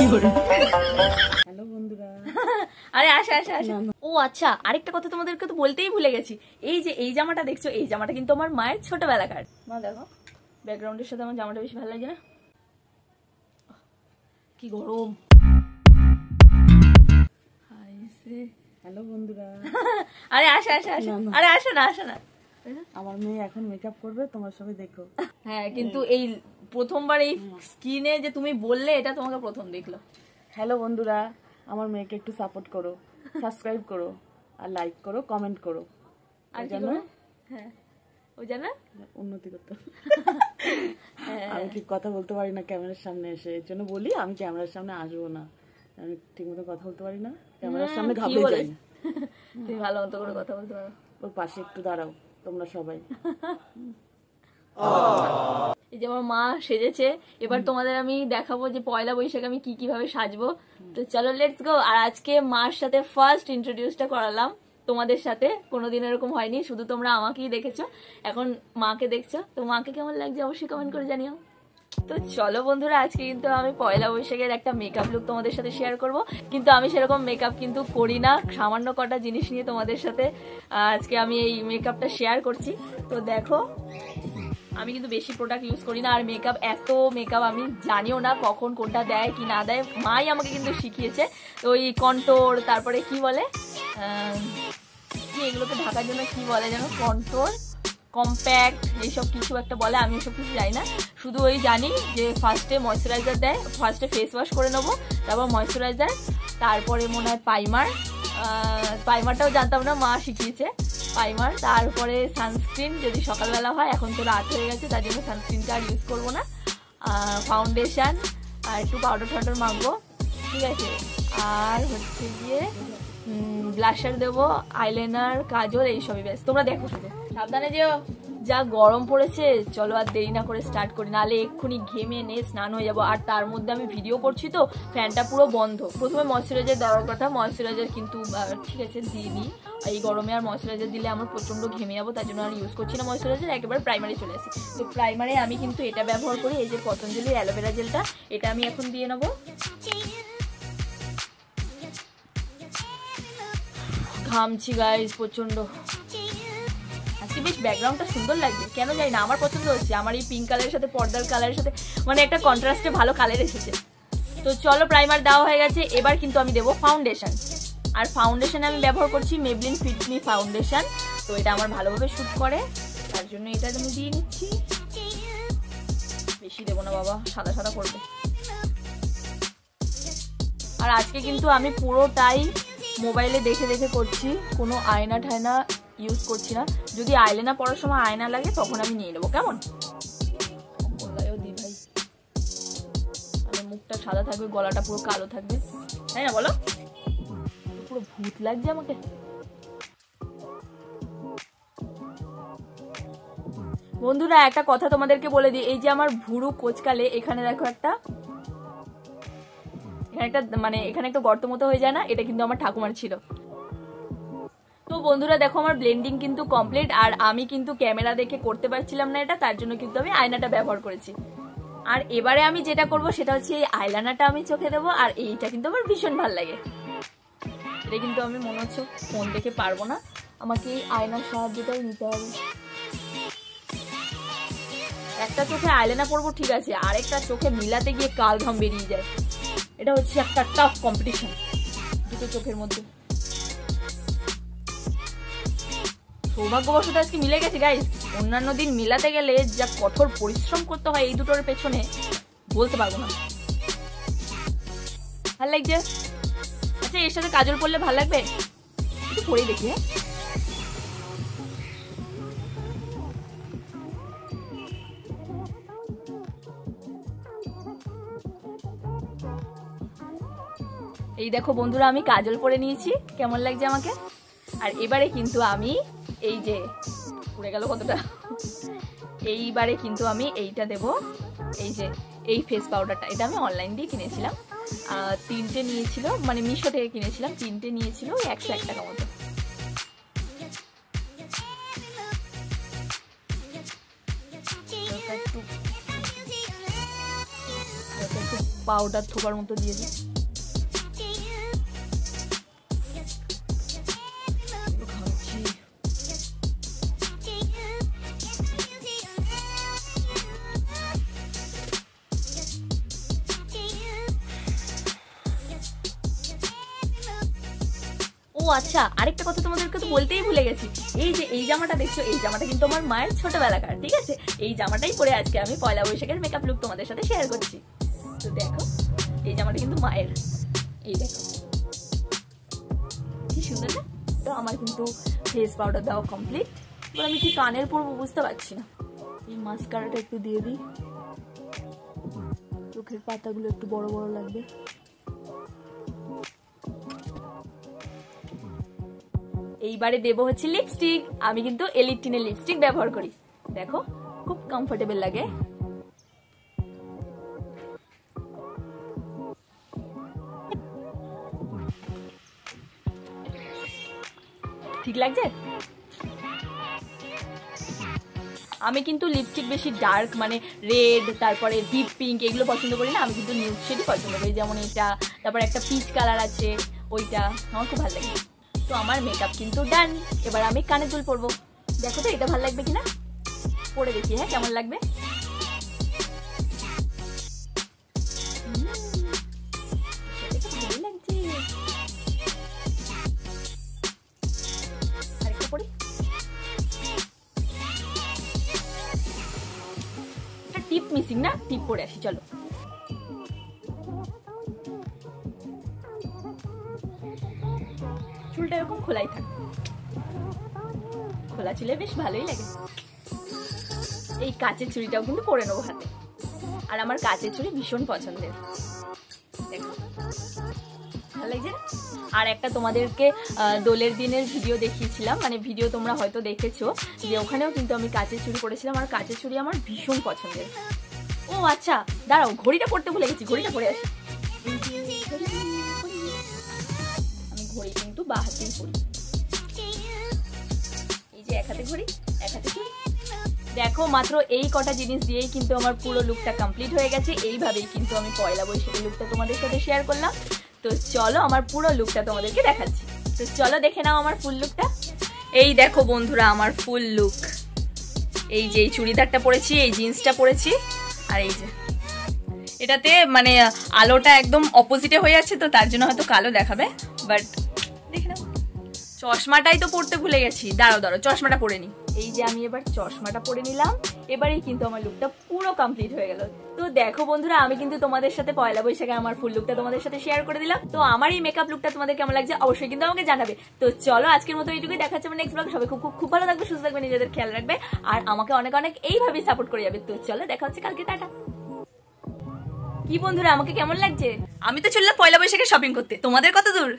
Hello বন্ধুরা। আরে আসে আসে আসে। ও আচ্ছা, আরেকটা কথা তোমাদেরকে তো বলতেই ভুলে গেছি। এই যে এই জামাটা দেখছো, এই জামাটা কিন্তু আমার মায়ের ছোটবেলাকার। মা দেখো, ব্যাকগ্রাউন্ডের সাথে আমার জামাটা বেশি ভালো লাগে না? কি গরম। হ্যালো বন্ধুরা। আরে আসে আসে আসে। আরে আসো না, আসো না। আমার মেয়ে এখন মেকআপ করবে, তোমার সবাই দেখো। হ্যাঁ, কিন্তু এই প্রথমবার এই স্ক্রিনে যে তুমি বললে, এটা তোমাকে প্রথম দেখলো। হ্যালো বন্ধুরা, আমার মেয়েকে একটু সাপোর্ট করো, সাবস্ক্রাইব করো, আর লাইক করো, কমেন্ট করো। আর জানো, হ্যাঁ ও জানা উন্নতি করতে। আমি ঠিক কথা বলতে পারি না ক্যামেরার সামনে এসে, এর জন্য বলি আমি ক্যামেরার সামনে আসবো না। আমি ঠিক মতো কথা বলতে পারি না, ক্যামেরার সামনে ঘাবড়ে যাই। তুমি ভালো মতো করে কথা বলতে পারো। ওর পাশে একটু দাঁড়াও তোমরা সবাই। এই যে আমার মা সেজেছে, এবার তোমাদের আমি দেখাবো যে পয়লা বৈশাখে আমি কিভাবে সাজবো। তো চলো লেটস গো। আর আজকে মার সাথে ফার্স্ট ইন্ট্রোডিউসটা করালাম তোমাদের সাথে, কোনোদিন এরকম হয়নি, শুধু তোমরা আমাকেই দেখেছো, এখন মাকে দেখছো। তো মাকে কেমন লাগছে অবশ্যই কমেন্ট করে জানিও। তো চলো বন্ধুরা, আজকে কিন্তু আমি পয়লা বৈশাখের একটা মেকআপ লুক তোমাদের সাথে শেয়ার করব, কিন্তু আমি সেরকম মেকআপ কিন্তু করি না, সামান্য কটা জিনিস নিয়ে তোমাদের সাথে আজকে আমি এই মেকআপটা শেয়ার করছি। তো দেখো, আমি কিন্তু বেশি প্রোডাক্ট ইউজ করি না, আর মেকআপ আমি জানিও না কখন কোনটা দেয় কি না দেয়, মাই আমাকে কিন্তু শিখিয়েছে। তো ওই কন্ট্রোর, তারপরে কি বলে কি এগুলোকে ঢাকার জন্য কি বলে যেন, কন্ট্রোর, কম্প্যাক্ট, এইসব কিছু একটা বলে, আমি এসব কিছু জানি না। শুধু ওই জানি যে ফার্স্টে ময়শ্চারাইজার দেয়, ফার্স্টে ফেস ওয়াশ করে নেবো, তারপর ময়শ্চারাইজার, তারপরে মনে হয় প্রাইমারটাও জানতাম না, মা শিখিয়েছে প্রাইমার, তারপরে সানস্ক্রিন যদি সকালবেলা হয়, এখন তো রাত হয়ে গেছে তার জন্য সানস্ক্রিনটা আর ইউজ করবো না, ফাউন্ডেশন, আর একটু পাউডার মাখবো, ঠিক আছে, আর হচ্ছে গিয়ে ব্লাশার দেবো, আইলাইনার, কাজল, এইসবই ব্যাস। তোমরা দেখো শুধু, সাবধানে যেও। যা গরম পড়েছে, চলো আর দেরি না করে স্টার্ট করি, নাহলে এক্ষুনি ঘেমে স্নান হয়ে যাবো। আর তার মধ্যে আমি ভিডিও করছি তো ফ্যানটা পুরো বন্ধ। প্রথমে ময়শ্চারাইজার দেওয়ার কথা, ময়শ্চারাইজার কিন্তু ঠিক আছে দিয়ে দিই, এই গরমে আর ময়শ্চারাইজার দিলে আমার প্রচন্ড ঘেমে যাবো, তার জন্য আর ইউজ করছি না ময়শ্চারাইজার, একেবারে প্রাইমারি চলে আসি। তো প্রাইমারে আমি কিন্তু এটা ব্যবহার করি, এই যে পতঞ্জলির অ্যালোভেরা জেলটা, এটা আমি এখন দিয়ে নেবো। ঘামছি গাইস প্রচন্ড। আজকে বেশ ব্যাকগ্রাউন্ডটা সুন্দর লাগছে, কেন জানি না, আমার পছন্দ হচ্ছে। আমার এই পিঙ্ক কালারের সাথে পর্দার কালারের সাথে মানে একটা কন্ট্রাস্টে ভালো কালার এসেছে। তো চলো, প্রাইমার দেওয়া হয়ে গেছে, এবার কিন্তু আমি দেবো ফাউন্ডেশন। আর ফাউন্ডেশন আমি ব্যবহার করছি মেবলিন ফিট মি ফাউন্ডেশন। তো এটা আমার ভালোভাবে শুট করে, তার জন্য এটা আমি দিয়ে নিচ্ছি। বেশি দেবো না বাবা, সাদা সাদা করবে। আর আজকে কিন্তু আমি পুরোটাই মোবাইলে দেখে দেখে করছি, কোনো আয়না ঠায়না ইউজ করছি না। যদি আইলাইনার পরার সময় আয়না লাগে তখন আমি নিয়ে নেবো, কেমন? দি ভাই, আমার মুখটা সাদা থাকবে, গলাটা পুরো কালো থাকবে, তাই না বলো? পুরো ভূত লাগছে আমাকে। বন্ধুরা, একটা কথা তোমাদেরকে বলে দিই, এই যে আমার ভুরু কোচকালে, এখানে দেখো এখানে একটা গর্ত মতো হয়ে যায় না, এটা কিন্তু আমার ঠাকুমার ছিল। তো বন্ধুরা দেখো, আমার ব্লেন্ডিং কিন্তু কমপ্লিট, আর আমি কিন্তু ক্যামেরা দেখে করতে পারছিলাম না এটা, তার জন্য কিন্তু আমি আয়নাটা ব্যবহার করেছি। আর এবারে আমি যেটা করব সেটা হচ্ছে এই আইলাইনারটা আমি চোখে দেবো, আর এইটা কিন্তু আমার ভীষণ ভালো লাগে। এটা কিন্তু আমি মনে হচ্ছে ফোন দেখে পারবো না, আমাকে এই আয়নার সাহায্যটাই নিতে হবে। একটা চোখে আইলাইনার পরবো ঠিক আছে, আরেকটা চোখে মিলাতে গিয়ে কাল ঘাম বেরিয়ে যায়। এটা হচ্ছে একটা টাফ কম্পিটিশন দুটো চোখের মধ্যে। সৌভাগ্যবশত আজকে মিলে গেছে গাইস, অন্যান্য দিন মিলাতে গেলে যা কঠোর পরিশ্রম করতে হয় এই দুটোর পেছনে, বলতে পারবো না। ভাল লাগছে? আচ্ছা, এর সাথে কাজল পরলে ভাল লাগবে, একটু পরেই দেখি। হ্যাঁ, এই দেখো বন্ধুরা, আমি কাজল পরে নিয়েছি, কেমন লাগছে আমাকে? আর এবারে কিন্তু আমি এই যে পুড়ে গেল কতটা, এইবারে কিন্তু আমি এইটা দেব, এই যে এই ফেস পাউডারটা, এটা আমি অনলাইন দিয়ে কিনেছিলাম, 3টে নিয়েছিল, মানে মিশো থেকে কিনেছিলাম, 3টে নিয়েছিল 101 টাকা মতো। একটু পাউডার থোপার মতো দিয়ে দিই। ও আচ্ছা, আরেকটা কথা তোমাদেরকে তো বলতেই ভুলে গেছি। এই যে এই জামাটা দেখছো, এই জামাটা কিন্তু আমার মায়ের ছোটবেলাকার, ঠিক আছে? এই জামাটাই পরে আজকে আমি পয়লা বৈশাখের মেকআপ লুক তোমাদের সাথে শেয়ার করছি। তো দেখো, এই জামাটা কিন্তু মায়ের। এই দেখো কি সুন্দর না? তো আমার কিন্তু ফেস পাউডার দেওয়া কমপ্লিট। এবার আমি কি কানের পরবো বুঝতে পারছি না। এই মাস্কারাটা একটু দিয়ে দিই, চোখের পাতাগুলো একটু বড় বড় লাগবে। এইবারে দেবো হচ্ছে লিপস্টিক। আমি কিন্তু এলিটিনের লিপস্টিক ব্যবহার করি, দেখো খুব কমফোর্টেবল লাগে। ঠিক লাগছে? আমি কিন্তু লিপস্টিক বেশি ডার্ক মানে রেড, তারপরে ডিপ পিঙ্ক এগুলো পছন্দ করি না। আমি কিন্তু নিউড শেডই পছন্দ করি, যেমন এটা, তারপর একটা পিচ কালার আছে ওইটা, আমার খুব ভালো লাগে। তো আমার মেকআপ কিন্তু ডান। এবার আমি কানের দুল পরবো, দেখো তো এটা ভালো লাগবে কিনা, পরে দেখি হ্যাঁ কেমন লাগবে। ভালো লাগছে। আরেকটা পরি, টিপ মিসিং না, টিপ পরে আসি চলো। চুলটা এরকম খোলাই থাকে, খোলা চুলে বেশ ভালোই লাগে। এই কাচের চুড়িটাও কিন্তু পরে নেবো হাতে, আর আমার কাচের চুড়ি ভীষণ পছন্দের, দেখো ভালো লাগছে না? আর একটা তোমাদেরকে দোলের দিনের ভিডিও দেখিয়েছিলাম, মানে ভিডিও তোমরা হয়তো দেখেছো, যে ওখানেও কিন্তু আমি কাচের চুড়ি পরেছিলাম। আর কাচের চুড়ি আমার ভীষণ পছন্দের। ও আচ্ছা দাঁড়াও, ঘড়িটা পরতে ভুলে গেছি, ঘড়িটা পরে আসি। আমি ঘড়ি কিন্তু বাঁ হাতেই পরি, এই যে এক হাতে ঘড়ি এক হাতে চুড়ি। দেখো মাত্র এই কটা জিনিস দিয়েই কিন্তু আমার পুরো লুকটা কমপ্লিট হয়ে গেছে। এইভাবেই কিন্তু আমি পয়লা বৈশাখী লুকটা তোমাদের সাথে শেয়ার করলাম। তো চলো আমার পুরো লুকটা তোমাদেরকে দেখাচ্ছি। তো চলো দেখে নাও আমার ফুল লুকটা। এই দেখো বন্ধুরা আমার ফুল লুক। এই যে এই চুড়িদারটা পরেছি, এই জিন্সটা পরেছি, আর এই যে এটাতে মানে আলোটা একদম অপোজিটে হয়ে যাচ্ছে, তো তার জন্য হয়তো কালো দেখাবে, বাট দেখে নাও। চশমাটাই তো পরতে ভুলে গেছি, দাঁড়াও দাঁড়াও চশমাটা পরে নি। এই যে আমি এবার চশমাটা পরে নিলাম, এবারেই কিন্তু আমার লুকটা পুরো কমপ্লিট হয়ে গেল। তো দেখো বন্ধুরা, আমি কিন্তু তোমাদের সাথে পয়লা বৈশাখে আমার ফুল লুকটা তোমাদের সাথে শেয়ার করে দিলাম। তো আমার এই মেকআপ লুকটা তোমাদের কেমন লাগছে অবশ্যই কিন্তু আমাকে জানাবে। তো চলো আজকের মতো এইটুকুই, দেখা হচ্ছে নেক্সট ব্লগ। সবাই খুব খুব খুব ভালো থাকবে, সুস্থ থাকবে, নিজেদের খেয়াল রাখবে, আর আমাকে অনেক অনেক এইভাবেই সাপোর্ট করে যাবে। তো চলো দেখা হচ্ছে কালকে, টাটা। কি বন্ধুরা আমাকে কেমন লাগছে? আমি তো চললাম পয়লা বৈশাখে শপিং করতে, তোমাদের কত দূর?